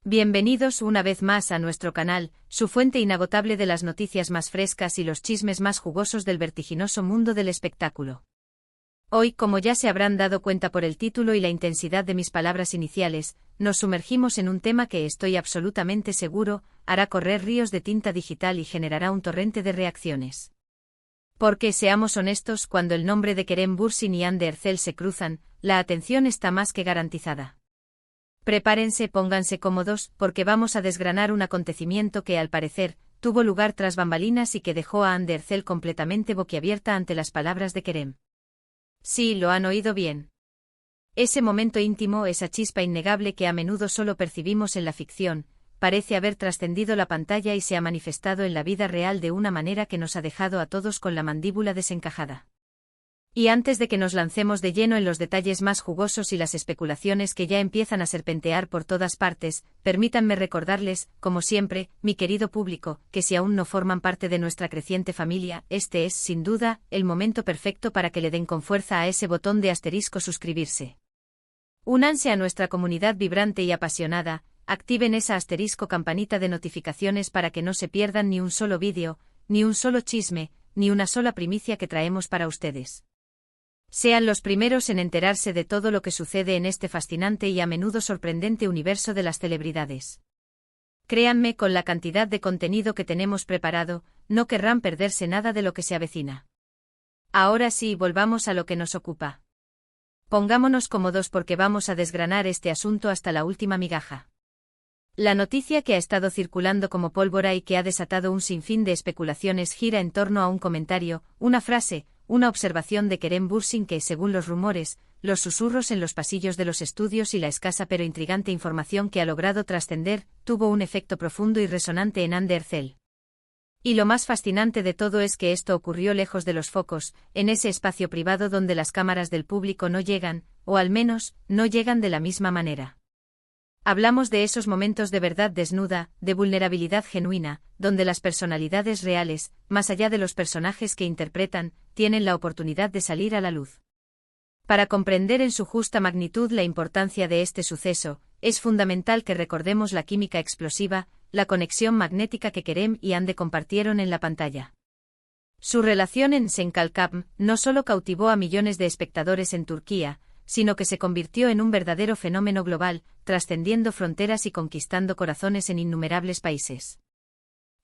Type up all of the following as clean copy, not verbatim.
Bienvenidos una vez más a nuestro canal, su fuente inagotable de las noticias más frescas y los chismes más jugosos del vertiginoso mundo del espectáculo. Hoy, como ya se habrán dado cuenta por el título y la intensidad de mis palabras iniciales, nos sumergimos en un tema que estoy absolutamente seguro, hará correr ríos de tinta digital y generará un torrente de reacciones. Porque, seamos honestos, cuando el nombre de Kerem Bürsin y Hande Erçel se cruzan, la atención está más que garantizada. Prepárense, pónganse cómodos, porque vamos a desgranar un acontecimiento que, al parecer, tuvo lugar tras bambalinas y que dejó a Hande Erçel completamente boquiabierta ante las palabras de Kerem. Sí, lo han oído bien. Ese momento íntimo, esa chispa innegable que a menudo solo percibimos en la ficción, parece haber trascendido la pantalla y se ha manifestado en la vida real de una manera que nos ha dejado a todos con la mandíbula desencajada. Y antes de que nos lancemos de lleno en los detalles más jugosos y las especulaciones que ya empiezan a serpentear por todas partes, permítanme recordarles, como siempre, mi querido público, que si aún no forman parte de nuestra creciente familia, este es, sin duda, el momento perfecto para que le den con fuerza a ese botón de asterisco suscribirse. Únanse a nuestra comunidad vibrante y apasionada, activen esa asterisco campanita de notificaciones para que no se pierdan ni un solo vídeo, ni un solo chisme, ni una sola primicia que traemos para ustedes. Sean los primeros en enterarse de todo lo que sucede en este fascinante y a menudo sorprendente universo de las celebridades. Créanme, con la cantidad de contenido que tenemos preparado, no querrán perderse nada de lo que se avecina. Ahora sí, volvamos a lo que nos ocupa. Pongámonos cómodos porque vamos a desgranar este asunto hasta la última migaja. La noticia que ha estado circulando como pólvora y que ha desatado un sinfín de especulaciones gira en torno a un comentario, una frase, una observación de Kerem Bürsin que, según los rumores, los susurros en los pasillos de los estudios y la escasa pero intrigante información que ha logrado trascender, tuvo un efecto profundo y resonante en Hande Erçel. Y lo más fascinante de todo es que esto ocurrió lejos de los focos, en ese espacio privado donde las cámaras del público no llegan, o al menos, no llegan de la misma manera. Hablamos de esos momentos de verdad desnuda, de vulnerabilidad genuina, donde las personalidades reales, más allá de los personajes que interpretan, tienen la oportunidad de salir a la luz. Para comprender en su justa magnitud la importancia de este suceso, es fundamental que recordemos la química explosiva, la conexión magnética que Kerem y Hande compartieron en la pantalla. Su relación en Senkalkam no solo cautivó a millones de espectadores en Turquía, sino que se convirtió en un verdadero fenómeno global, trascendiendo fronteras y conquistando corazones en innumerables países.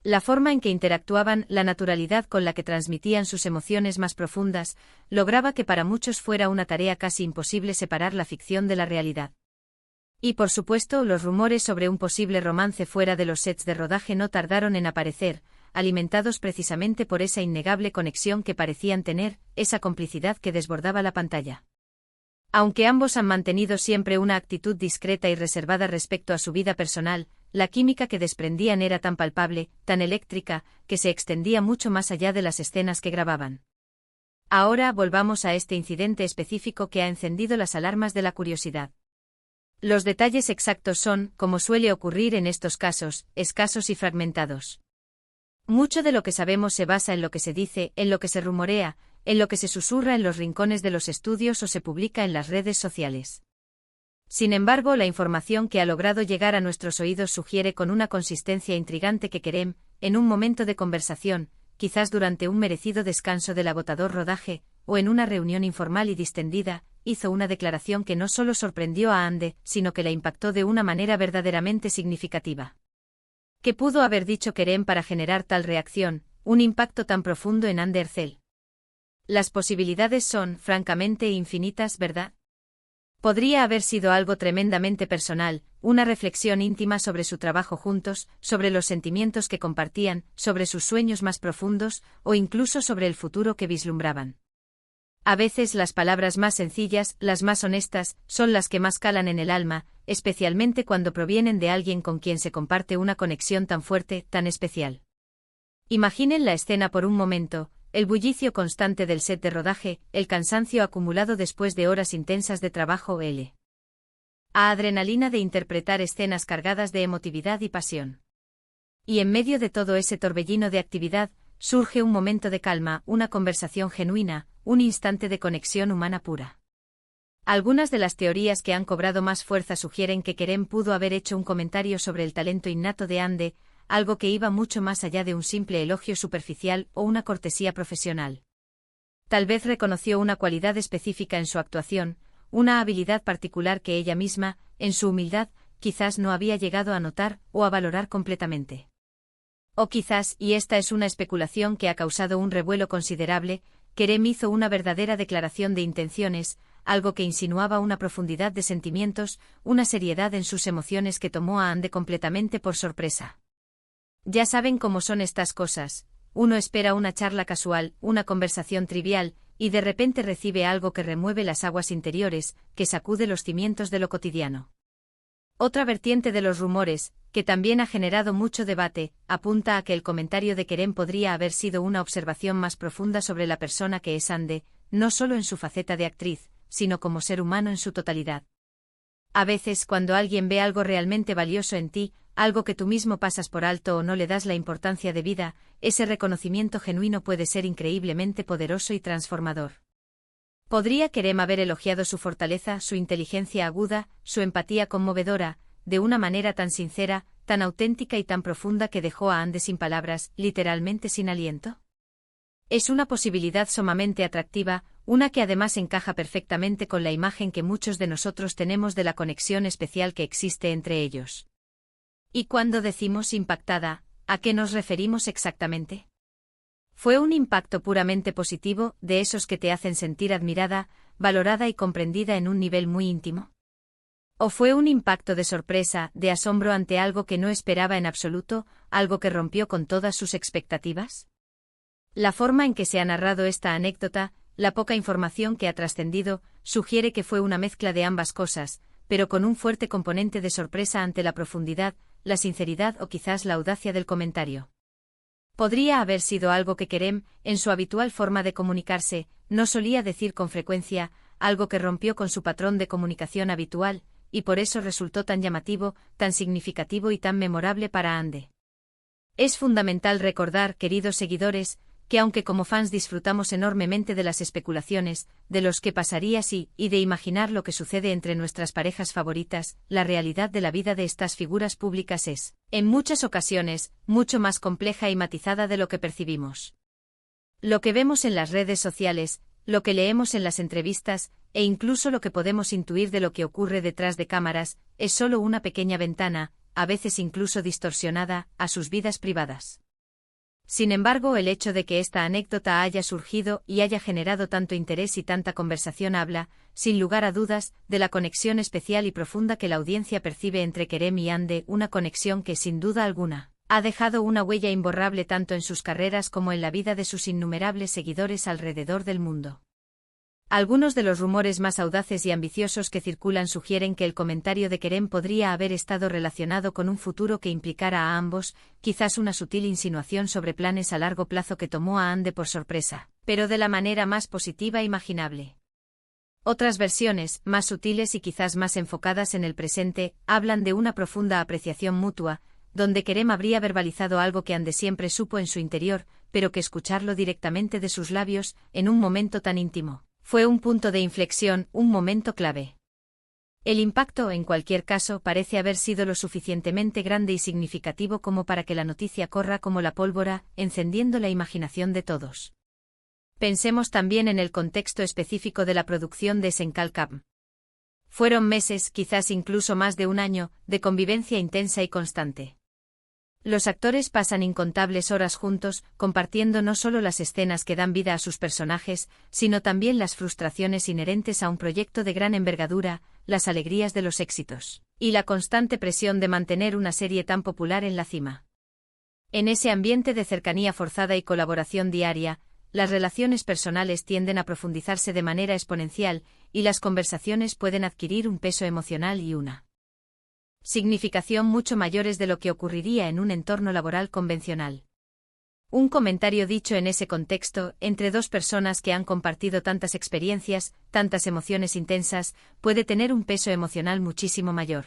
La forma en que interactuaban, la naturalidad con la que transmitían sus emociones más profundas, lograba que para muchos fuera una tarea casi imposible separar la ficción de la realidad. Y por supuesto, los rumores sobre un posible romance fuera de los sets de rodaje no tardaron en aparecer, alimentados precisamente por esa innegable conexión que parecían tener, esa complicidad que desbordaba la pantalla. Aunque ambos han mantenido siempre una actitud discreta y reservada respecto a su vida personal, la química que desprendían era tan palpable, tan eléctrica, que se extendía mucho más allá de las escenas que grababan. Ahora volvamos a este incidente específico que ha encendido las alarmas de la curiosidad. Los detalles exactos son, como suele ocurrir en estos casos, escasos y fragmentados. Mucho de lo que sabemos se basa en lo que se dice, en lo que se rumorea, en lo que se susurra en los rincones de los estudios o se publica en las redes sociales. Sin embargo, la información que ha logrado llegar a nuestros oídos sugiere con una consistencia intrigante que Kerem, en un momento de conversación, quizás durante un merecido descanso del agotador rodaje, o en una reunión informal y distendida, hizo una declaración que no solo sorprendió a Hande, sino que la impactó de una manera verdaderamente significativa. ¿Qué pudo haber dicho Kerem para generar tal reacción, un impacto tan profundo en Hande Erçel? Las posibilidades son, francamente, infinitas, ¿verdad? Podría haber sido algo tremendamente personal, una reflexión íntima sobre su trabajo juntos, sobre los sentimientos que compartían, sobre sus sueños más profundos, o incluso sobre el futuro que vislumbraban. A veces las palabras más sencillas, las más honestas, son las que más calan en el alma, especialmente cuando provienen de alguien con quien se comparte una conexión tan fuerte, tan especial. Imaginen la escena por un momento. El bullicio constante del set de rodaje, el cansancio acumulado después de horas intensas de trabajo, la adrenalina de interpretar escenas cargadas de emotividad y pasión. Y en medio de todo ese torbellino de actividad, surge un momento de calma, una conversación genuina, un instante de conexión humana pura. Algunas de las teorías que han cobrado más fuerza sugieren que Kerem pudo haber hecho un comentario sobre el talento innato de Ande, algo que iba mucho más allá de un simple elogio superficial o una cortesía profesional. Tal vez reconoció una cualidad específica en su actuación, una habilidad particular que ella misma, en su humildad, quizás no había llegado a notar o a valorar completamente. O quizás, y esta es una especulación que ha causado un revuelo considerable, Kerem hizo una verdadera declaración de intenciones, algo que insinuaba una profundidad de sentimientos, una seriedad en sus emociones que tomó a Ande completamente por sorpresa. Ya saben cómo son estas cosas, uno espera una charla casual, una conversación trivial, y de repente recibe algo que remueve las aguas interiores, que sacude los cimientos de lo cotidiano. Otra vertiente de los rumores, que también ha generado mucho debate, apunta a que el comentario de Kerem podría haber sido una observación más profunda sobre la persona que es Ande, no solo en su faceta de actriz, sino como ser humano en su totalidad. A veces, cuando alguien ve algo realmente valioso en ti, algo que tú mismo pasas por alto o no le das la importancia debida, ese reconocimiento genuino puede ser increíblemente poderoso y transformador. ¿Podría Kerem haber elogiado su fortaleza, su inteligencia aguda, su empatía conmovedora, de una manera tan sincera, tan auténtica y tan profunda que dejó a Ande sin palabras, literalmente sin aliento? Es una posibilidad sumamente atractiva, una que además encaja perfectamente con la imagen que muchos de nosotros tenemos de la conexión especial que existe entre ellos. Y cuando decimos impactada, ¿a qué nos referimos exactamente? ¿Fue un impacto puramente positivo, de esos que te hacen sentir admirada, valorada y comprendida en un nivel muy íntimo? ¿O fue un impacto de sorpresa, de asombro ante algo que no esperaba en absoluto, algo que rompió con todas sus expectativas? La forma en que se ha narrado esta anécdota, la poca información que ha trascendido, sugiere que fue una mezcla de ambas cosas, pero con un fuerte componente de sorpresa ante la profundidad, la sinceridad o quizás la audacia del comentario. Podría haber sido algo que Kerem, en su habitual forma de comunicarse, no solía decir con frecuencia, algo que rompió con su patrón de comunicación habitual, y por eso resultó tan llamativo, tan significativo y tan memorable para Ande. Es fundamental recordar, queridos seguidores, que aunque como fans disfrutamos enormemente de las especulaciones, de los qué pasaría si, y de imaginar lo que sucede entre nuestras parejas favoritas, la realidad de la vida de estas figuras públicas es, en muchas ocasiones, mucho más compleja y matizada de lo que percibimos. Lo que vemos en las redes sociales, lo que leemos en las entrevistas, e incluso lo que podemos intuir de lo que ocurre detrás de cámaras, es solo una pequeña ventana, a veces incluso distorsionada, a sus vidas privadas. Sin embargo, el hecho de que esta anécdota haya surgido y haya generado tanto interés y tanta conversación habla, sin lugar a dudas, de la conexión especial y profunda que la audiencia percibe entre Kerem y Ande, una conexión que, sin duda alguna, ha dejado una huella imborrable tanto en sus carreras como en la vida de sus innumerables seguidores alrededor del mundo. Algunos de los rumores más audaces y ambiciosos que circulan sugieren que el comentario de Kerem podría haber estado relacionado con un futuro que implicara a ambos, quizás una sutil insinuación sobre planes a largo plazo que tomó a Ande por sorpresa, pero de la manera más positiva imaginable. Otras versiones, más sutiles y quizás más enfocadas en el presente, hablan de una profunda apreciación mutua, donde Kerem habría verbalizado algo que Ande siempre supo en su interior, pero que escucharlo directamente de sus labios, en un momento tan íntimo, fue un punto de inflexión, un momento clave. El impacto, en cualquier caso, parece haber sido lo suficientemente grande y significativo como para que la noticia corra como la pólvora, encendiendo la imaginación de todos. Pensemos también en el contexto específico de la producción de Senkalkam. Fueron meses, quizás incluso más de un año, de convivencia intensa y constante. Los actores pasan incontables horas juntos, compartiendo no solo las escenas que dan vida a sus personajes, sino también las frustraciones inherentes a un proyecto de gran envergadura, las alegrías de los éxitos, y la constante presión de mantener una serie tan popular en la cima. En ese ambiente de cercanía forzada y colaboración diaria, las relaciones personales tienden a profundizarse de manera exponencial, y las conversaciones pueden adquirir un peso emocional y una significación mucho mayores de lo que ocurriría en un entorno laboral convencional. Un comentario dicho en ese contexto, entre dos personas que han compartido tantas experiencias, tantas emociones intensas, puede tener un peso emocional muchísimo mayor.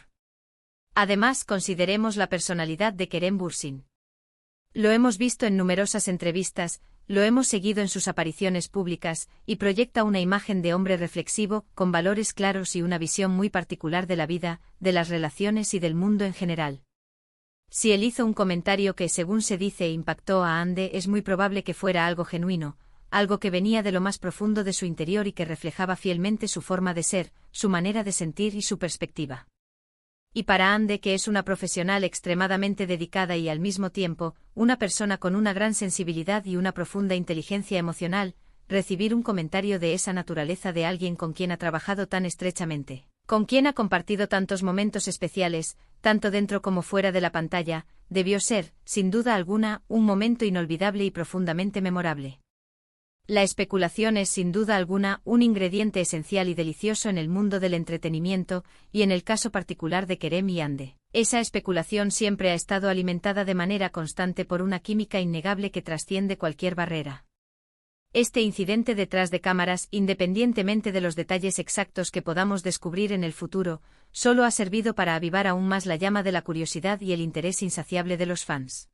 Además, consideremos la personalidad de Kerem Bürsin. Lo hemos visto en numerosas entrevistas, lo hemos seguido en sus apariciones públicas, y proyecta una imagen de hombre reflexivo, con valores claros y una visión muy particular de la vida, de las relaciones y del mundo en general. Si él hizo un comentario que, según se dice, impactó a Ande, es muy probable que fuera algo genuino, algo que venía de lo más profundo de su interior y que reflejaba fielmente su forma de ser, su manera de sentir y su perspectiva. Y para Ande, que es una profesional extremadamente dedicada y al mismo tiempo, una persona con una gran sensibilidad y una profunda inteligencia emocional, recibir un comentario de esa naturaleza de alguien con quien ha trabajado tan estrechamente, con quien ha compartido tantos momentos especiales, tanto dentro como fuera de la pantalla, debió ser, sin duda alguna, un momento inolvidable y profundamente memorable. La especulación es sin duda alguna un ingrediente esencial y delicioso en el mundo del entretenimiento, y en el caso particular de Kerem y Ande, esa especulación siempre ha estado alimentada de manera constante por una química innegable que trasciende cualquier barrera. Este incidente detrás de cámaras, independientemente de los detalles exactos que podamos descubrir en el futuro, solo ha servido para avivar aún más la llama de la curiosidad y el interés insaciable de los fans.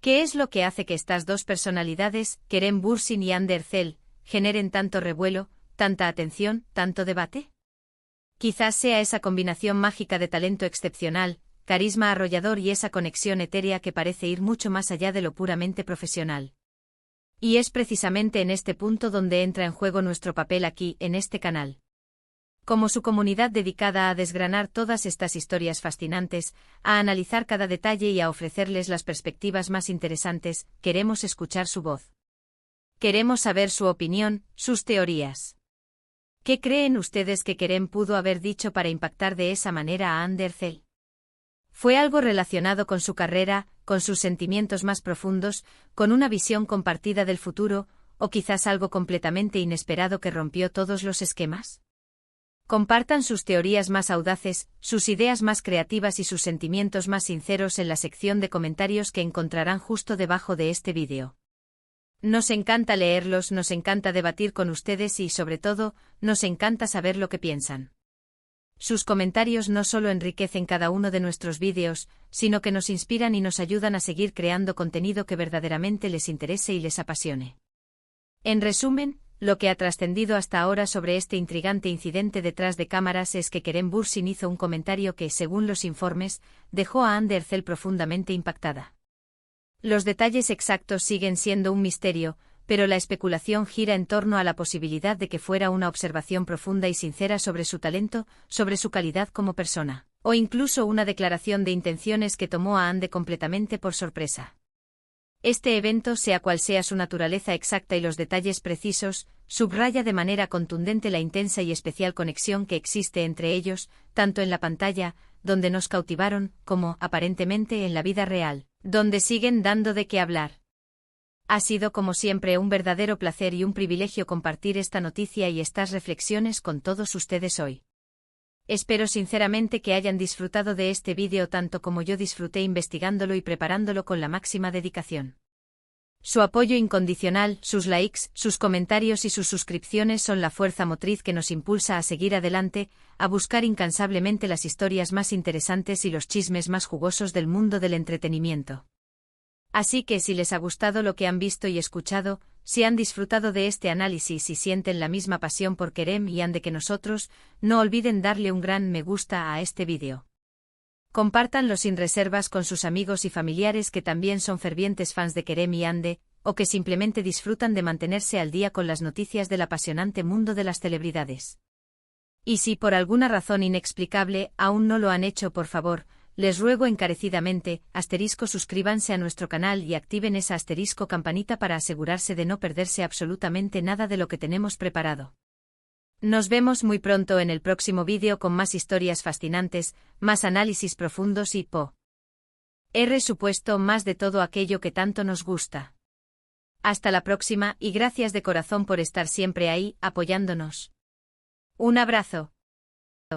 ¿Qué es lo que hace que estas dos personalidades, Kerem Bürsin y Hande Erçel, generen tanto revuelo, tanta atención, tanto debate? Quizás sea esa combinación mágica de talento excepcional, carisma arrollador y esa conexión etérea que parece ir mucho más allá de lo puramente profesional. Y es precisamente en este punto donde entra en juego nuestro papel aquí, en este canal. Como su comunidad dedicada a desgranar todas estas historias fascinantes, a analizar cada detalle y a ofrecerles las perspectivas más interesantes, queremos escuchar su voz. Queremos saber su opinión, sus teorías. ¿Qué creen ustedes que Kerem pudo haber dicho para impactar de esa manera a Hande Erçel? ¿Fue algo relacionado con su carrera, con sus sentimientos más profundos, con una visión compartida del futuro, o quizás algo completamente inesperado que rompió todos los esquemas? Compartan sus teorías más audaces, sus ideas más creativas y sus sentimientos más sinceros en la sección de comentarios que encontrarán justo debajo de este vídeo. Nos encanta leerlos, nos encanta debatir con ustedes y, sobre todo, nos encanta saber lo que piensan. Sus comentarios no solo enriquecen cada uno de nuestros vídeos, sino que nos inspiran y nos ayudan a seguir creando contenido que verdaderamente les interese y les apasione. En resumen, lo que ha trascendido hasta ahora sobre este intrigante incidente detrás de cámaras es que Kerem Bürsin hizo un comentario que, según los informes, dejó a Hande Erçel profundamente impactada. Los detalles exactos siguen siendo un misterio, pero la especulación gira en torno a la posibilidad de que fuera una observación profunda y sincera sobre su talento, sobre su calidad como persona, o incluso una declaración de intenciones que tomó a Hande completamente por sorpresa. Este evento, sea cual sea su naturaleza exacta y los detalles precisos, subraya de manera contundente la intensa y especial conexión que existe entre ellos, tanto en la pantalla, donde nos cautivaron, como, aparentemente, en la vida real, donde siguen dando de qué hablar. Ha sido como siempre un verdadero placer y un privilegio compartir esta noticia y estas reflexiones con todos ustedes hoy. Espero sinceramente que hayan disfrutado de este vídeo tanto como yo disfruté investigándolo y preparándolo con la máxima dedicación. Su apoyo incondicional, sus likes, sus comentarios y sus suscripciones son la fuerza motriz que nos impulsa a seguir adelante, a buscar incansablemente las historias más interesantes y los chismes más jugosos del mundo del entretenimiento. Así que si les ha gustado lo que han visto y escuchado, si han disfrutado de este análisis y sienten la misma pasión por Kerem y Hande que nosotros, no olviden darle un gran me gusta a este vídeo. Compártanlo sin reservas con sus amigos y familiares que también son fervientes fans de Kerem y Hande, o que simplemente disfrutan de mantenerse al día con las noticias del apasionante mundo de las celebridades. Y si por alguna razón inexplicable aún no lo han hecho, por favor, les ruego encarecidamente, suscríbanse a nuestro canal y activen esa campanita para asegurarse de no perderse absolutamente nada de lo que tenemos preparado. Nos vemos muy pronto en el próximo vídeo con más historias fascinantes, más análisis profundos y supuesto más de todo aquello que tanto nos gusta. Hasta la próxima y gracias de corazón por estar siempre ahí, apoyándonos. Un abrazo.